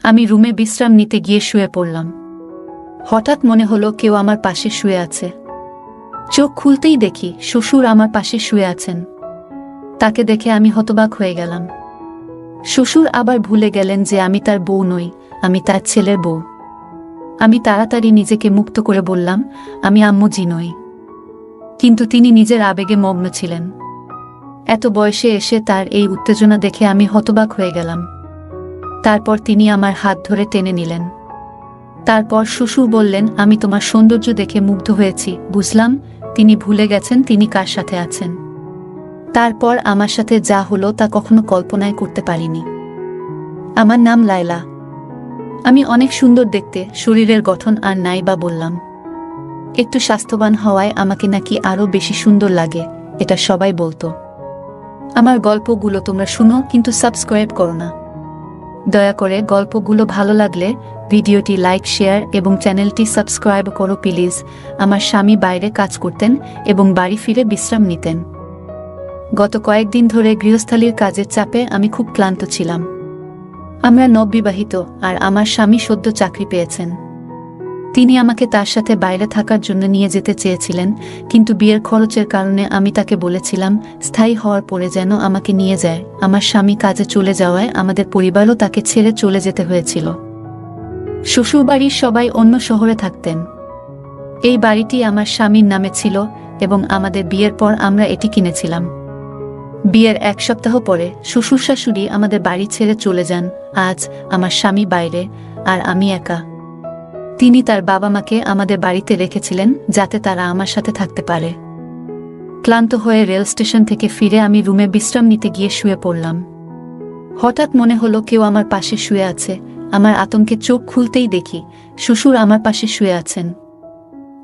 আমি রুমে বিশ্রাম নিতে গিয়ে শুয়ে পড়লাম। হঠাৎ মনে হলো কেউ আমার পাশে শুয়ে আছে। চোখ খুলতেই দেখি শ্বশুর আমার পাশে শুয়ে আছেন। তাকে দেখে আমি হতবাক হয়ে গেলাম। শ্বশুর আবার ভুলে গেলেন যে আমি তার বউ নই, আমি তার ছেলের বউ। আমি তাড়াতাড়ি নিজেকে মুক্ত করে বললাম, আমি আম্মুজি নই। কিন্তু তিনি নিজের আবেগে মগ্ন ছিলেন। এত বয়সে এসে তার এই উত্তেজনা দেখে আমি হতবাক হয়ে গেলাম। তারপর তিনি আমার হাত ধরে টেনে নিলেন। তারপর শ্বশুর বললেন, আমি তোমার সৌন্দর্য দেখে মুগ্ধ হয়েছি। বুঝলাম তিনি ভুলে গেছেন তিনি কার সাথে আছেন। তারপর আমার সাথে যা হলো তা কখনো কল্পনাই করতে পারিনি। আমার নাম লায়লা। আমি অনেক সুন্দর দেখতে, শরীরের গঠন আর নাই বা বললাম। একটু স্বাস্থ্যবান হওয়ায় আমাকে নাকি আরো বেশি সুন্দর লাগে, এটা সবাই বলতো। আমার গল্পগুলো তোমরা শুনো কিন্তু সাবস্ক্রাইব করো না। দয়া করে গল্পগুলো ভালো লাগলে ভিডিওটি লাইক, শেয়ার এবং চ্যানেলটি সাবস্ক্রাইব করো প্লিজ। আমার স্বামী বাইরে কাজ করতেন এবং বাড়ি ফিরে বিশ্রাম নিতেন। গত কয়েকদিন ধরে গৃহস্থালির কাজের চাপে আমি খুব ক্লান্ত ছিলাম। আমরা নববিবাহিত আর আমার স্বামী সদ্য চাকরি পেয়েছেন। তিনি আমাকে তার সাথে বাইরে থাকার জন্য নিয়ে যেতে চেয়েছিলেন, কিন্তু বিয়ের খরচের কারণে আমি তাকে বলেছিলাম স্থায়ী হওয়ার পরে যেন আমাকে নিয়ে যায়। আমার স্বামী কাজে চলে যাওয়ায় আমাদের পরিবারও তাকে ছেড়ে চলে যেতে হয়েছিল। শ্বশুরবাড়ির সবাই অন্য শহরে থাকতেন। এই বাড়িটি আমার স্বামীর নামে ছিল এবং আমাদের বিয়ের পর আমরা এটি কিনেছিলাম। বিয়ের এক সপ্তাহ পরে শ্বশুর শাশুড়ি আমাদের বাড়ি ছেড়ে চলে যান। আজ আমার স্বামী বাইরে আর আমি একা। তিনি তার বাবা মাকে আমাদের বাড়িতে রেখেছিলেন যাতে তারা আমার সাথে থাকতে পারে। ক্লান্ত হয়ে রেল স্টেশন থেকে ফিরে আমি রুমে বিশ্রাম নিতে গিয়ে শুয়ে পড়লাম। হঠাৎ মনে হলো কেউ আমার পাশে শুয়ে আছে। আমার আতঙ্কে চোখ খুলতেই দেখি শ্বশুর আমার পাশে শুয়ে আছেন।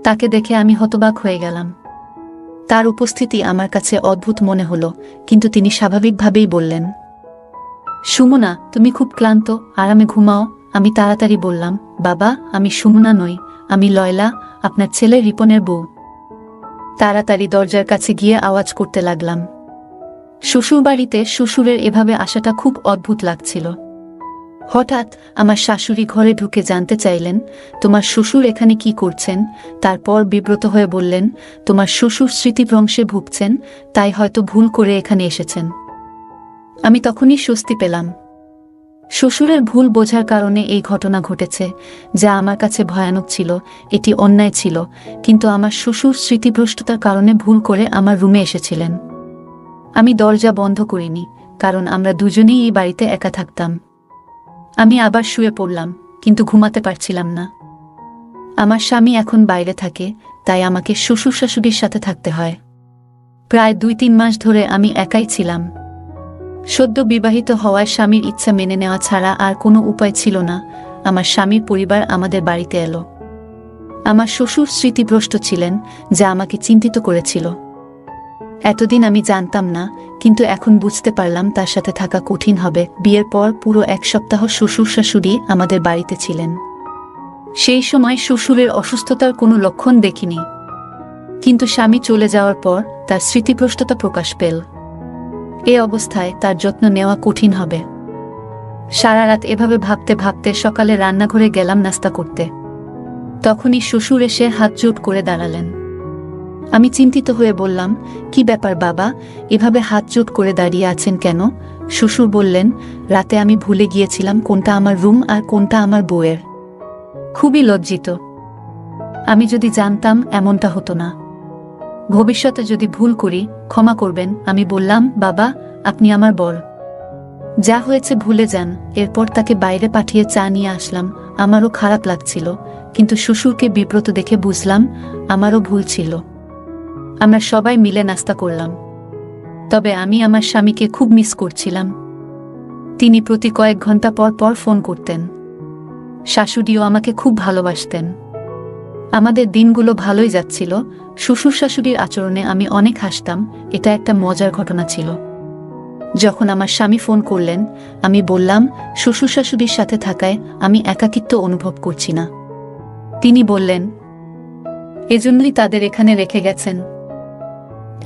তাকে দেখে আমি হতবাক হয়ে গেলাম। তার উপস্থিতি আমার কাছে অদ্ভুত মনে হলো, কিন্তু তিনি স্বাভাবিকভাবেই বললেন, সুমনা, তুমি খুব ক্লান্ত, আরামে ঘুমাও। আমি তাড়াতাড়ি বললাম, বাবা, আমি সুমনা নই, আমি লয়লা, আপনার ছেলে রিপনের বউ। তাড়াতাড়ি দরজার কাছে গিয়ে আওয়াজ করতে লাগলাম। শ্বশুরবাড়িতে শ্বশুরের এভাবে আসাটা খুব অদ্ভুত লাগছিল। হঠাৎ আমার শাশুড়ি ঘরে ঢুকে জানতে চাইলেন, তোমার শ্বশুর এখানে কি করছেন? তারপর বিব্রত হয়ে বললেন, তোমার শ্বশুর স্মৃতিভ্রংশে ভুগছেন, তাই হয়তো ভুল করে এখানে এসেছেন। আমি তখনই স্বস্তি পেলাম। শ্বশুরের ভুল বোঝার কারণে এই ঘটনা ঘটেছে, যা আমার কাছে ভয়ানক ছিল। এটি অন্যায় ছিল, কিন্তু আমার শ্বশুর স্মৃতিভ্রষ্টতার কারণে ভুল করে আমার রুমে এসেছিলেন। আমি দরজা বন্ধ করিনি, কারণ আমরা দুজনেই এই বাড়িতে একা থাকতাম। আমি আবার শুয়ে পড়লাম, কিন্তু ঘুমাতে পারছিলাম না। আমার স্বামী এখন বাইরে থাকে, তাই আমাকে শ্বশুর শাশুড়ির সাথে থাকতে হয়। প্রায় 2-3 মাস ধরে আমি একাই ছিলাম। সদ্য বিবাহিত হওয়ায় স্বামীর ইচ্ছা মেনে নেওয়া ছাড়া আর কোনো উপায় ছিল না। আমার স্বামীর পরিবার আমাদের বাড়িতে এলো। আমার শ্বশুর স্মৃতিভ্রষ্ট ছিলেন, যা আমাকে চিন্তিত করেছিল। এতদিন আমি জানতাম না, কিন্তু এখন বুঝতে পারলাম তার সাথে থাকা কঠিন হবে। বিয়ের পর পুরো 1 সপ্তাহ শ্বশুর শাশুড়ি আমাদের বাড়িতে ছিলেন। সেই সময় শ্বশুরের অসুস্থতার কোনো লক্ষণ দেখিনি, কিন্তু স্বামী চলে যাওয়ার পর তার স্মৃতিভ্রষ্টতা প্রকাশ পেল। এ অবস্থায় তার যত্ন নেওয়া কঠিন হবে। সারা রাত এভাবে ভাবতে ভাবতে সকালে রান্নাঘরে গেলাম নাস্তা করতে। তখনই শ্বশুর এসে হাত জোট করে দাঁড়ালেন। আমি চিন্তিত হয়ে বললাম, কি ব্যাপার বাবা, এভাবে হাত জোট করে দাঁড়িয়ে আছেন কেন? শ্বশুর বললেন, রাতে আমি ভুলে গিয়েছিলাম কোনটা আমার রুম আর কোনটা আমার বউয়ের। খুবই লজ্জিত। আমি যদি জানতাম এমনটা হতো না। ভবিষ্যতে যদি ভুল করি ক্ষমা করবেন। আমি বললাম, বাবা, আপনি আমার বর, যা হয়েছে ভুলে যান। এরপর তাকে বাইরে পাঠিয়ে চা নিয়ে আসলাম। আমারও খারাপ লাগছিল, কিন্তু শ্বশুরকে বিব্রত দেখে বুঝলাম আমারও ভুল ছিল। আমরা সবাই মিলে নাস্তা করলাম। তবে আমি আমার স্বামীকে খুব মিস করছিলাম। তিনি প্রতি কয়েক ঘন্টা পর পর ফোন করতেন। শাশুড়িও আমাকে খুব ভালোবাসতেন। আমাদের দিনগুলো ভালোই যাচ্ছিল। শ্বশুর শাশুড়ির আচরণে আমি অনেক হাসতাম। এটা একটা মজার ঘটনা ছিল। যখন আমার স্বামী ফোন করলেন, আমি বললাম, শ্বশুর শাশুড়ির সাথে থাকায় আমি একাকিত্ব অনুভব করছি না। তিনি বললেন, এজন্যই তাদের এখানে রেখে গেছেন।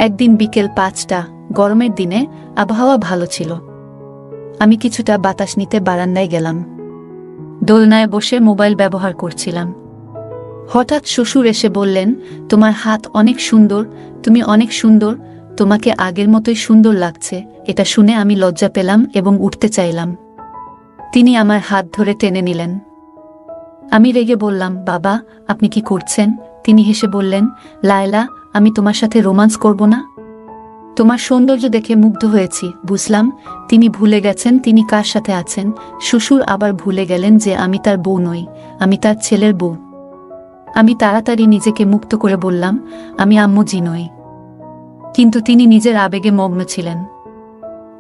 একদিন বিকেল 5টা, গরমের দিনে আবহাওয়া ভালো ছিল। আমি কিছুটা বাতাস নিতে বারান্দায় গেলাম। দোলনায় বসে মোবাইল ব্যবহার করছিলাম। হঠাৎ শ্বশুর এসে বললেন, তোমার হাত অনেক সুন্দর, তুমি অনেক সুন্দর, তোমাকে আগের মতোই সুন্দর লাগছে। এটা শুনে আমি লজ্জা পেলাম এবং উঠতে চাইলাম। তিনি আমার হাত ধরে টেনে নিলেন। আমি রেগে বললাম, বাবা আপনি কি করছেন? তিনি হেসে বললেন, লায়লা, আমি তোমার সাথে রোমান্স করব না? তোমার সৌন্দর্য দেখে মুগ্ধ হয়েছি। বুঝলাম তিনি ভুলে গেছেন তিনি কার সাথে আছেন। শ্বশুর আবার ভুলে গেলেন যে আমি তার বউ নই, আমি তার ছেলের বউ। আমি তাড়াতাড়ি নিজেকে মুক্ত করে বললাম, আমি আম্মু জি নই। কিন্তু তিনি নিজের আবেগে মগ্ন ছিলেন।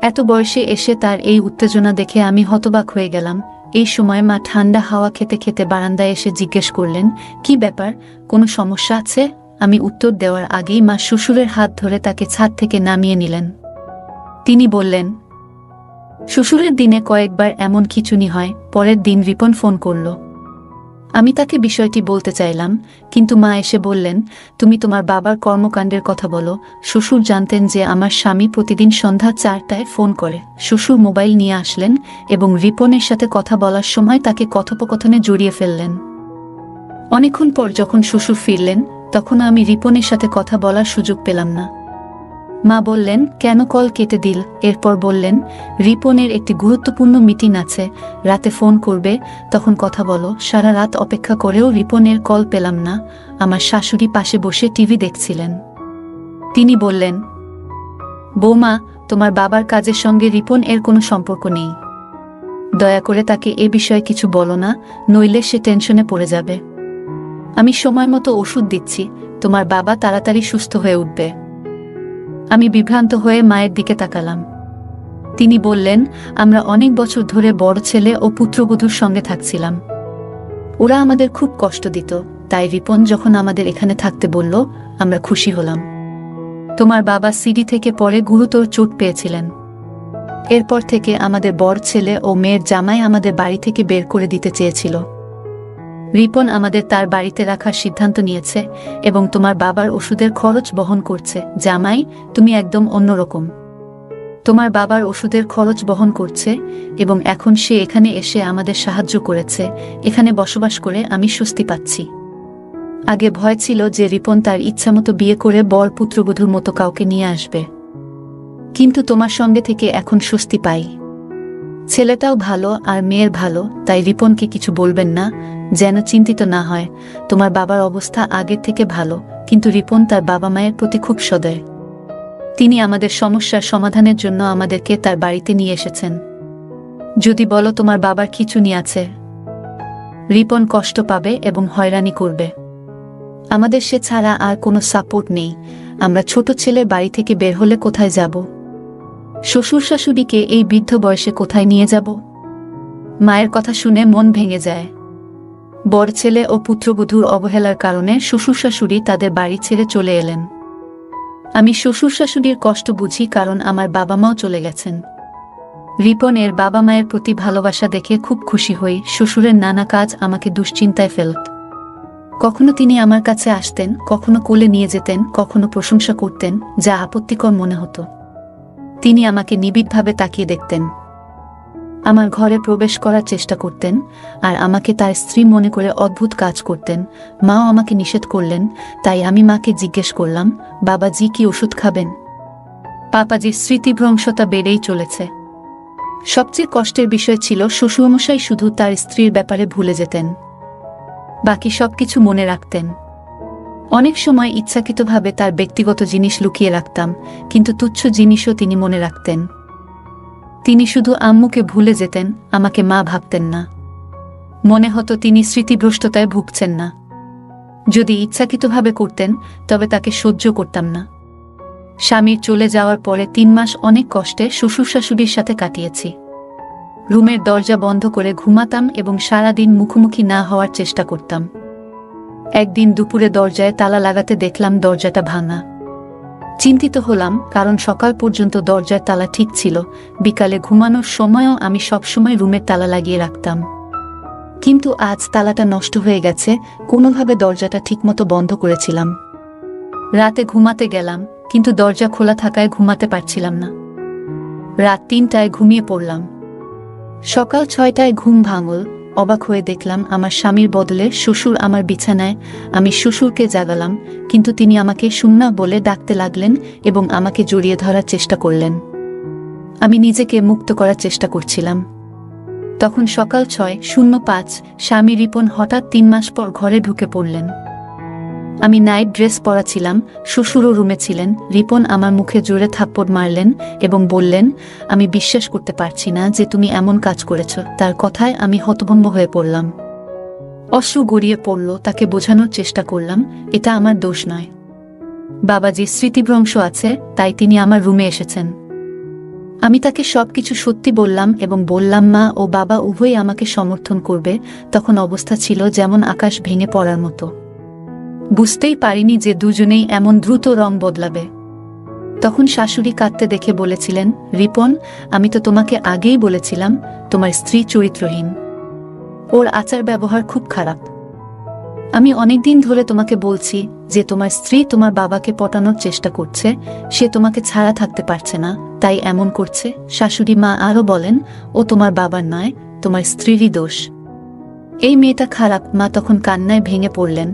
এত বয়সে এসে তার এই উত্তেজনা দেখে আমি হতবাক হয়ে গেলাম। এই সময় মা ঠান্ডা হাওয়া খেতে খেতে বারান্দায় এসে জিজ্ঞেস করলেন, কি ব্যাপার, কোনো সমস্যা আছে? আমি উত্তর দেওয়ার আগেই মা শ্বশুরের হাত ধরে তাকে ছাদ থেকে নামিয়ে নিলেন। তিনি বললেন, শ্বশুরের দিনে কয়েকবার এমন খিঁচুনি হয়। পরের দিন রিপন ফোন করল। আমি তাকে বিষয়টি বলতে চাইলাম, কিন্তু মা এসে বললেন, তুমি তোমার বাবার কর্মকাণ্ডের কথা বলো। শ্বশুর জানতেন যে আমার স্বামী প্রতিদিন সন্ধ্যা 4টায় ফোন করে। শ্বশুর মোবাইল নিয়ে আসলেন এবং রিপনের সাথে কথা বলার সময় তাকে কথোপকথনে জড়িয়ে ফেললেন। অনেকক্ষণ পর যখন শ্বশুর ফিরলেন, তখন আমি রিপনের সাথে কথা বলার সুযোগ পেলাম না। মা বললেন, কেন কল কেটে দিল? এরপর বললেন, রিপনের একটি গুরুত্বপূর্ণ মিটিং আছে, রাতে ফোন করবে, তখন কথা বলো। সারা রাত অপেক্ষা করেও রিপনের কল পেলাম না। আমার শাশুড়ি পাশে বসে টিভি দেখছিলেন। তিনি বললেন, বৌমা, তোমার বাবার কাজের সঙ্গে রিপন এর কোনো সম্পর্ক নেই। দয়া করে তাকে এ বিষয়ে কিছু বলো না, নইলে সে টেনশনে পড়ে যাবে। আমি সময় মতো ওষুধ দিচ্ছি, তোমার বাবা তাড়াতাড়ি সুস্থ হয়ে উঠবে। আমি বিভ্রান্ত হয়ে মায়ের দিকে তাকালাম। তিনি বললেন, আমরা অনেক বছর ধরে বড় ছেলে ও পুত্রবধূর সঙ্গে থাকছিলাম। ওরা আমাদের খুব কষ্ট দিত, তাই রিপন যখন আমাদের এখানে থাকতে বলল, আমরা খুশি হলাম। তোমার বাবা সিঁড়ি থেকে পড়ে গুরুতর চোট পেয়েছিলেন। এরপর থেকে আমাদের বড় ছেলে ও মেয়ের জামাই আমাদের বাড়ি থেকে বের করে দিতে চেয়েছিল। রিপন আমাদের তার বাড়িতে রাখার সিদ্ধান্ত নিয়েছে এবং তোমার বাবার ওষুধের খরচ বহন করছে। জামাই, তুমি একদম অন্যরকম। তোমার বাবার ওষুধের খরচ বহন করছে এবং এখন সে এখানে এসে আমাদের সাহায্য করেছে। এখানে বসবাস করে আমি স্বস্তি পাচ্ছি। আগে ভয় ছিল যে রিপন তার ইচ্ছামতো বিয়ে করে বর পুত্রবধূর মতো কাউকে নিয়ে আসবে, কিন্তু তোমার সঙ্গে থেকে এখন স্বস্তি পাই। ছেলেটাও ভালো আর মেয়ের ভালো, তাই রিপনকে কিছু বলবেন না, যেন চিন্তিত না হয়। তোমার বাবার অবস্থা আগের থেকে ভালো, কিন্তু রিপন তার বাবা মায়ের প্রতি খুব সদয়। তিনি আমাদের সমস্যার সমাধানের জন্য আমাদেরকে তার বাড়িতে নিয়ে এসেছেন। যদি বলো তোমার বাবার খিঁচুনি আছে, রিপন কষ্ট পাবে এবং হয়রানি করবে। আমাদের সে ছাড়া আর কোনো সাপোর্ট নেই। আমরা ছোট ছেলে বাড়ি থেকে বের হলে কোথায় যাব? শ্বশুর শাশুড়িকে এই বৃদ্ধ বয়সে কোথায় নিয়ে যাব? মায়ের কথা শুনে মন ভেঙে যায়। বড় ছেলে ও পুত্রবধূর অবহেলার কারণে শ্বশুর শাশুড়ি তাদের বাড়ি ছেড়ে চলে এলেন। আমি শ্বশুর শাশুড়ির কষ্ট বুঝি, কারণ আমার বাবা মাও চলে গেছেন। রিপনের বাবা মায়ের প্রতি ভালোবাসা দেখে খুব খুশি হই। শ্বশুরের নানা কাজ আমাকে দুশ্চিন্তায় ফেলত। কখনো তিনি আমার কাছে আসতেন, কখনো কোলে নিয়ে যেতেন, কখনো প্রশংসা করতেন, যা আপত্তিকর মনে হতো। তিনি আমাকে নিবিড়ভাবে তাকিয়ে দেখতেন, আমার ঘরে প্রবেশ করার চেষ্টা করতেন, আর আমাকে তার স্ত্রী মনে করে অদ্ভুত কাজ করতেন। মাও আমাকে নিষেধ করলেন, তাই আমি মাকে জিজ্ঞেস করলাম, বাবাজি কি ওষুধ খাবেন? পাপাজির স্মৃতিভ্রংশতা বেড়েই চলেছে। সবচেয়ে কষ্টের বিষয় ছিল শ্বশুরমশাই শুধু তার স্ত্রীর ব্যাপারে ভুলে যেতেন, বাকি সবকিছু মনে রাখতেন। অনেক সময় ইচ্ছাকৃতভাবে তার ব্যক্তিগত জিনিস লুকিয়ে রাখতাম, কিন্তু তুচ্ছ জিনিসও তিনি মনে রাখতেন। তিনি শুধু আম্মুকে ভুলে যেতেন, আমাকে মা ভাবতেন না। মনে হতো তিনি স্মৃতিভ্রষ্টতায় ভুগছেন না। যদি ইচ্ছাকৃতভাবে করতেন, তবে তাকে সহ্য করতাম না। স্বামীর চলে যাওয়ার পরে 3 মাস অনেক কষ্টে শ্বশুর শাশুড়ির সাথে কাটিয়েছি। রুমের দরজা বন্ধ করে ঘুমাতাম এবং সারাদিন মুখোমুখি না হওয়ার চেষ্টা করতাম। একদিন দুপুরে দরজায় তালা লাগাতে দেখলাম দরজাটা ভাঙা। চিন্তিত হলাম, কারণ সকাল পর্যন্ত দরজার তালা ঠিক ছিল। বিকালে ঘুমানোর সময়ও আমি সবসময় রুমের তালা লাগিয়ে রাখতাম, কিন্তু আজ তালাটা নষ্ট হয়ে গেছে। কোনোভাবে দরজাটা ঠিকমতো বন্ধ করেছিলাম। রাতে ঘুমাতে গেলাম, কিন্তু দরজা খোলা থাকায় ঘুমাতে পারছিলাম না। রাত 3টায় ঘুমিয়ে পড়লাম। সকাল 6টায় ঘুম ভাঙল। অবাক হয়ে দেখলাম আমার স্বামীর বদলে শ্বশুর আমার বিছানায়। আমি শ্বশুরকে জাগালাম, কিন্তু তিনি আমাকে সুন্না বলে ডাকতে লাগলেন এবং আমাকে জড়িয়ে ধরার চেষ্টা করলেন। আমি নিজেকে মুক্ত করার চেষ্টা করছিলাম। তখন সকাল 6:05 স্বামী রিপন হঠাৎ 3 মাস পর ঘরে ঢুকে পড়লেন। আমি নাইট ড্রেস পরা ছিলাম, শ্বশুরও রুমে ছিলেন। রিপন আমার মুখে জোরে থাপ্পড় মারলেন এবং বললেন, আমি বিশ্বাস করতে পারছি না যে তুমি এমন কাজ করেছ। তার কথায় আমি হতভম্ব হয়ে পড়লাম। অশ্রু গড়িয়ে পড়ল। তাকে বোঝানোর চেষ্টা করলাম, এটা আমার দোষ নয়। বাবাজির স্মৃতিভ্রংশ আছে, তাই তিনি আমার রুমে এসেছেন। আমি তাকে সবকিছু সত্যি বললাম এবং বললাম মা ও বাবা উভয়ই আমাকে সমর্থন করবে। তখন অবস্থা ছিল যেমন আকাশ ভেঙে পড়ার মতো। বুঝতেই পারিনি যে দুজনেই এমন দ্রুত রং বদলাবে। তখন শাশুড়ি কাঁদতে দেখে বলেছিলেন, রিপন, আমি তো তোমাকে আগেই বলেছিলাম তোমার স্ত্রী চরিত্রহীন। ওর আচার ব্যবহার খুব খারাপ। আমি অনেকদিন ধরে তোমাকে বলছি যে তোমার স্ত্রী তোমার বাবাকে পটানোর চেষ্টা করছে, সে তোমাকে ছাড়া থাকতে পারছে না, তাই এমন করছে। শাশুড়ি মা আরও বলেন, ও তোমার বাবার নয়, তোমার স্ত্রীরই দোষ। এই মেয়েটা খারাপ। মা তখন কান্নায় ভেঙে পড়লেন,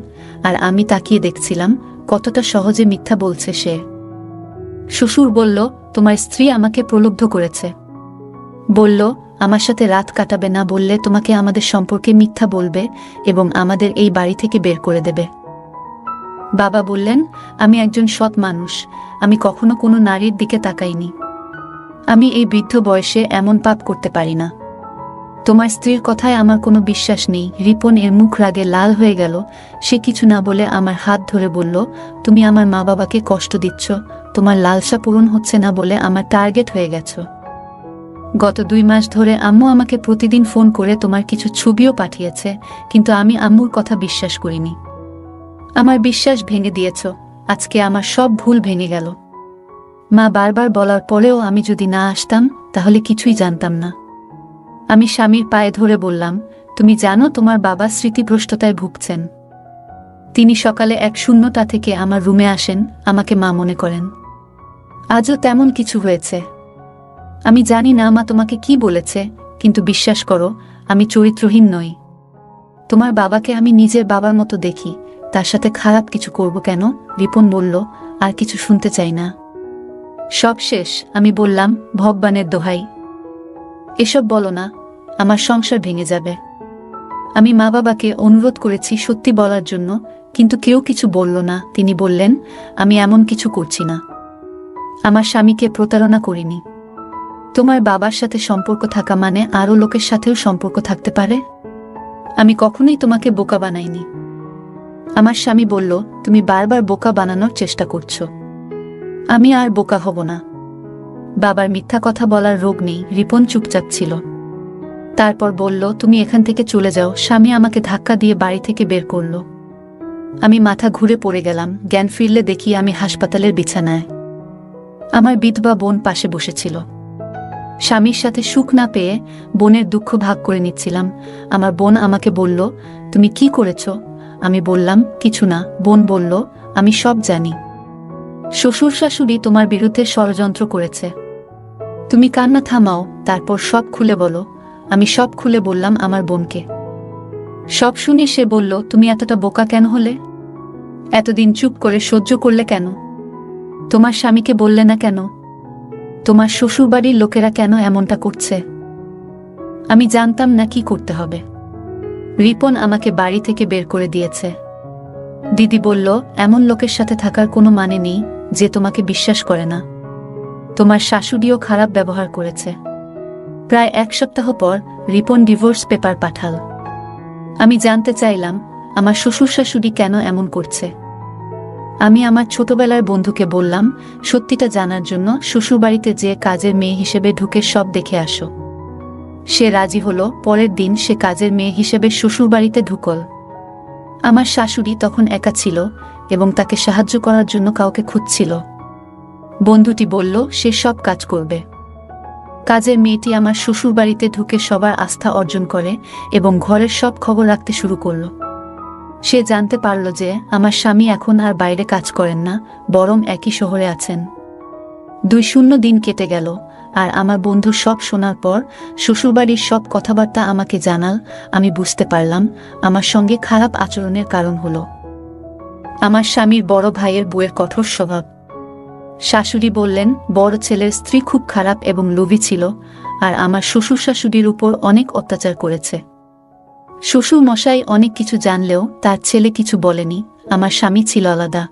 আর আমি তাকিয়ে দেখছিলাম কতটা সহজে মিথ্যা বলছে সে। শ্বশুর বলল, তোমার স্ত্রী আমাকে প্রলুব্ধ করেছে। বলল, আমার সাথে রাত কাটাবে না, বললে তোমাকে আমাদের সম্পর্কে মিথ্যা বলবে এবং আমাদের এই বাড়ি থেকে বের করে দেবে। বাবা বললেন, আমি একজন সৎ মানুষ, আমি কখনো কোনো নারীর দিকে তাকাইনি। আমি এই বৃদ্ধ বয়সে এমন পাপ করতে পারি না। তোমার স্ত্রীর কথায় আমার কোনো বিশ্বাস নেই। রিপন এর মুখ রাগে লাল হয়ে গেল। সে কিছু না বলে আমার হাত ধরে বলল, তুমি আমার মা বাবাকে কষ্ট দিচ্ছ, তোমার লালসা পূরণ হচ্ছে না বলে আমার টার্গেট হয়ে গেছ। গত 2 মাস ধরে আম্মু আমাকে প্রতিদিন ফোন করে তোমার কিছু ছবিও পাঠিয়েছে, কিন্তু আমি আম্মুর কথা বিশ্বাস করিনি। আমার বিশ্বাস ভেঙে দিয়েছ। আজকে আমার সব ভুল ভেঙে গেল। মা বারবার বলার পরেও আমি যদি না আসতাম তাহলে কিছুই জানতাম না। আমি স্বামীর পায়ে ধরে বললাম, তুমি জানো তোমার বাবা স্মৃতিভ্রষ্টতায় ভুগছেন। তিনি সকালে এক শূন্যতা থেকে আমার রুমে আসেন, আমাকে মা মনে করেন। আজও তেমন কিছু হয়েছে। আমি জানি না মা তোমাকে কি বলেছে, কিন্তু বিশ্বাস করো, আমি চরিত্রহীন নই। তোমার বাবাকে আমি নিজের বাবার মতো দেখি, তার সাথে খারাপ কিছু করব কেন? রিপন বলল, আর কিছু শুনতে চাই না। সব শেষ। আমি বললাম, ভগবানের দোহাই, এসব বলো না, আমার সংসার ভেঙে যাবে। আমি মা বাবাকে অনুরোধ করেছি সত্যি বলার জন্য, কিন্তু কেউ কিছু বলল না। তিনি বললেন, আমি এমন কিছু করছি না, আমার স্বামীকে প্রতারণা করিনি। তোমার বাবার সাথে সম্পর্ক থাকা মানে আরও লোকের সাথেও সম্পর্ক থাকতে পারে। আমি কখনোই তোমাকে বোকা বানাইনি। আমার স্বামী বলল, তুমি বারবার বোকা বানানোর চেষ্টা করছো। আমি আর বোকা হব না। বাবার মিথ্যা কথা বলার রোগ নেই। রিপন চুপচাপ ছিল। তারপর বলল, তুমি এখান থেকে চলে যাও। স্বামী আমাকে ধাক্কা দিয়ে বাড়ি থেকে বের করল। আমি মাথা ঘুরে পড়ে গেলাম। জ্ঞান ফিরলে দেখি আমি হাসপাতালের বিছানায়। আমার বিধবা বোন পাশে বসেছিল। স্বামীর সাথে সুখ না পেয়ে বোনের দুঃখ ভাগ করে নিচ্ছিলাম। আমার বোন আমাকে বলল, তুমি কি করেছ? আমি বললাম, কিছু না। বোন বলল, আমি সব জানি। শ্বশুর শাশুড়ি তোমার বিরুদ্ধে ষড়যন্ত্র করেছে। তুমি কান্না থামাও, তারপর সব খুলে বলো। আমি সব খুলে বললাম আমার বোনকে। সব শুনে সে বলল, তুমি এতটা বোকা কেন হলে? এতদিন চুপ করে সহ্য করলে কেন? তোমার স্বামীকে বললে না কেন? তোমার শ্বশুরবাড়ির লোকেরা কেন এমনটা করছে? আমি জানতাম না কি করতে হবে। রিপন আমাকে বাড়ি থেকে বের করে দিয়েছে। দিদি বলল, এমন লোকের সাথে থাকার কোনো মানে নেই যে তোমাকে বিশ্বাস করে না। তোমার শাশুড়িও খারাপ ব্যবহার করেছে। প্রায় 1 সপ্তাহ পর রিপন ডিভোর্স পেপার পাঠাল। আমি জানতে চাইলাম আমার শ্বশুর শাশুড়ি কেন এমন করছে। আমি আমার ছোটবেলার বন্ধুকে বললাম, সত্যিটা জানার জন্য শ্বশুরবাড়িতে যে কাজের মেয়ে হিসেবে ঢুকে সব দেখে আসো। সে রাজি হলো। পরের দিন সে কাজের মেয়ে হিসেবে শ্বশুরবাড়িতে ঢুকল। আমার শাশুড়ি তখন একা ছিল এবং তাকে সাহায্য করার জন্য কাউকে খুঁজছিল। বন্ধুটি বলল, সে সব কাজ করবে। কাজের মেয়েটি আমার শ্বশুরবাড়িতে ঢুকে সবার আস্থা অর্জন করে এবং ঘরের সব খবর রাখতে শুরু করল। সে জানতে পারল যে আমার স্বামী এখন আর বাইরে কাজ করেন না, বরং একই শহরে আছেন। 2 দিন কেটে গেল, আর আমার বন্ধু সব শোনার পর শ্বশুরবাড়ির সব কথাবার্তা আমাকে জানাল। আমি বুঝতে পারলাম আমার সঙ্গে খারাপ আচরণের কারণ হলো আমার স্বামীর বড় ভাইয়ের বউয়ের কঠোর স্বভাব। শাশুড়ি বললেন বড় ছেলের স্ত্রী খুব খারাপ এবং লোভী ছিল, আর আমার শ্বশুর শাশুড়ির উপর অনেক অত্যাচার করেছে। শ্বশুর মশাই অনেক কিছু জানলেও তার ছেলে কিছু বলেনি। আমার স্বামী ছিল আলাদা।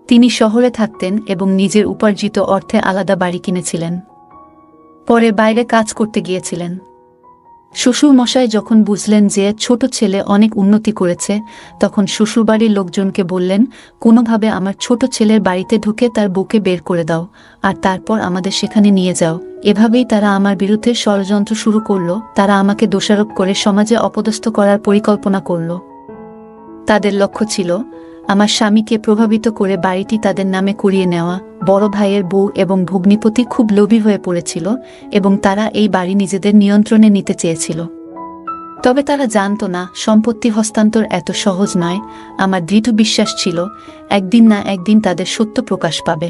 তিনি শহরে থাকতেন এবং নিজের উপার্জিত অর্থে আলাদা বাড়ি কিনেছিলেন। পরে বাইরে কাজ করতে গিয়েছিলেন। শ্বশুর মশাই যখন বুঝলেন যে ছোট ছেলে অনেক উন্নতি করেছে, তখন শ্বশুরবাড়ির লোকজনকে বললেন, কোনোভাবে আমার ছোট ছেলের বাড়িতে ঢুকে তার বউকে বের করে দাও, আর তারপর আমাদের সেখানে নিয়ে যাও। এভাবেই তারা আমার বিরুদ্ধে ষড়যন্ত্র শুরু করল। তারা আমাকে দোষারোপ করে সমাজে অপদস্থ করার পরিকল্পনা করল। তাদের লক্ষ্য ছিল আমার স্বামীকে প্রভাবিত করে বাড়িটি তাদের নামে করিয়ে নেওয়া। বড় ভাইয়ের বউ এবং ভগ্নিপতি খুব লোভী হয়ে পড়েছিল এবং তারা এই বাড়ি নিজেদের নিয়ন্ত্রণে নিতে চেয়েছিল। তবে তারা জানত না সম্পত্তি হস্তান্তর এত সহজ নয়। আমার দৃঢ় বিশ্বাস ছিল একদিন না একদিন তাদের সত্য প্রকাশ পাবে।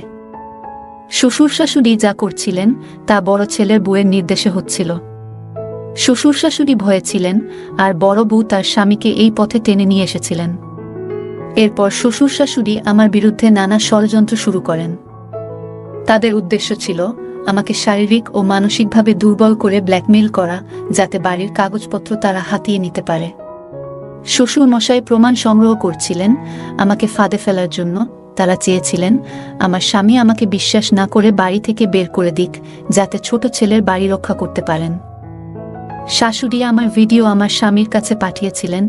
শ্বশুর শাশুড়ি যা করছিলেন তা বড় ছেলের বউয়ের নির্দেশে হচ্ছিল। শ্বশুর শাশুড়ি ভয়ে ছিলেন, আর বড় বউ তার স্বামীকে এই পথে টেনে নিয়ে এসেছিলেন। এরপর শ্বশুর শাশুড়ি আমার বিরুদ্ধে নানা ষড়যন্ত্র শুরু করেন। তাদের উদ্দেশ্য ছিল আমাকে শারীরিক ও মানসিকভাবে দুর্বল করে ব্ল্যাকমেইল করা, যাতে বাড়ির কাগজপত্র তারা হাতিয়ে নিতে পারে। শ্বশুর মশাই প্রমাণ সংগ্রহ করছিলেন আমাকে ফাঁদে ফেলার জন্য। তারা চেয়েছিলেন আমার স্বামী আমাকে বিশ্বাস না করে বাড়ি থেকে বের করে দিক, যাতে ছোট ছেলের বাড়ি রক্ষা করতে পারেন। শাশুড়ি আমার ভিডিও আমার স্বামীর কাছে পাঠিয়েছিলেন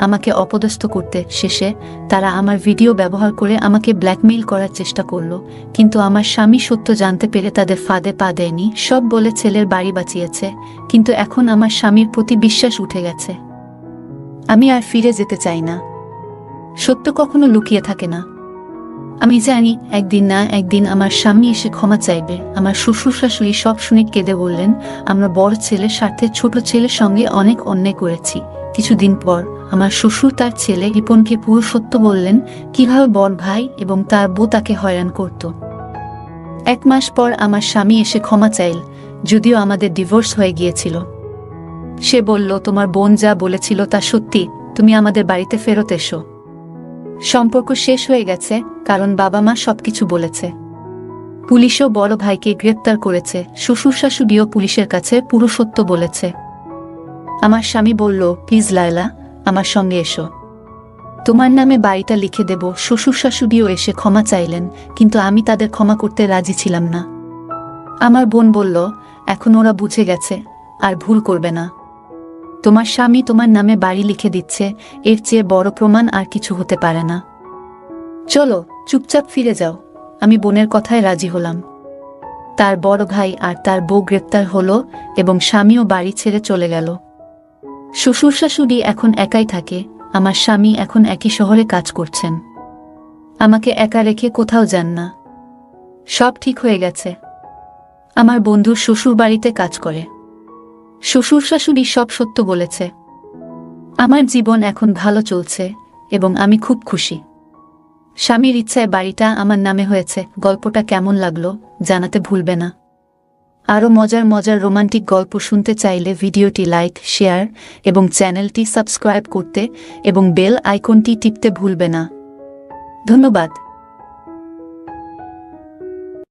আমাকে অপদস্থ করতে। শেষে তারা আমার ভিডিও ব্যবহার করে আমাকে ব্ল্যাকমেইল করার চেষ্টা করল, কিন্তু আমার স্বামী সত্য জানতে পেরে তাদের ফাঁদে পা দেয়নি। সব বলে ছেলের বাড়ি বাঁচিয়েছে, কিন্তু এখন আমার স্বামীর প্রতি বিশ্বাস উঠে গেছে। আমি আর ফিরে যেতে চাই না। সত্য কখনো লুকিয়ে থাকে না। আমি জানি একদিন না একদিন আমার স্বামী এসে ক্ষমা চাইবে। আমার শ্বশুর শাশুড়ি সব শুনে কেঁদে বললেন, আমরা বড় ছেলের স্বার্থে ছোট ছেলের সঙ্গে অনেক অন্যায় করেছি। কিছুদিন পর আমার শ্বশুর তার ছেলে রিপনকে পুরো সত্য বললেন, কিভাবে বড় ভাই এবং তার বউ তাকে হয়রান করত। 1 মাস পর আমার স্বামী এসে ক্ষমা চাইল, যদিও আমাদের ডিভোর্স হয়ে গিয়েছিল। সে বলল, তোমার বোন যা বলেছিল তা সত্যি, তুমি আমাদের বাড়িতে ফেরত এসো। সম্পর্ক শেষ হয়ে গেছে, কারণ বাবা মা সবকিছু বলেছে। পুলিশও বড় ভাইকে গ্রেপ্তার করেছে। শ্বশুর শাশুড়িও পুলিশের কাছে পুরো সত্য বলেছে। আমার স্বামী বলল, প্লিজ লায়লা, আমার সঙ্গে এসো, তোমার নামে বাড়িটা লিখে দেব। শ্বশুর শাশুড়িও এসে ক্ষমা চাইলেন, কিন্তু আমি তাদের ক্ষমা করতে রাজি ছিলাম না। আমার বোন বলল, এখন ওরা বুঝে গেছে, আর ভুল করবে না। তোমার স্বামী তোমার নামে বাড়ি লিখে দিচ্ছে, এর চেয়ে বড় প্রমাণ আর কিছু হতে পারে না। চলো চুপচাপ ফিরে যাও। আমি বোনের কথায় রাজি হলাম। তার বড় ভাই আর তার বউ গ্রেপ্তার হলো এবং স্বামীও বাড়ি ছেড়ে চলে গেল। শ্বশুর শাশুড়ি এখন একাই থাকে। আমার স্বামী এখন একই শহরে কাজ করছেন। আমাকে একা রেখে কোথাও যান না। সব ঠিক হয়ে গেছে। আমার বন্ধুর শ্বশুর বাড়িতে কাজ করে। শ্বশুর শাশুড়ি সব সত্য বলেছে। আমার জীবন এখন ভালো চলছে এবং আমি খুব খুশি। স্বামীর ইচ্ছায় বাড়িটা আমার নামে হয়েছে। গল্পটা কেমন লাগলো জানাতে ভুলবে না। আরও মজার মজার রোমান্টিক গল্প শুনতে চাইলে ভিডিওটি লাইক, শেয়ার এবং চ্যানেলটি সাবস্ক্রাইব করতে এবং বেল আইকনটি টিপতে ভুলবে না। ধন্যবাদ।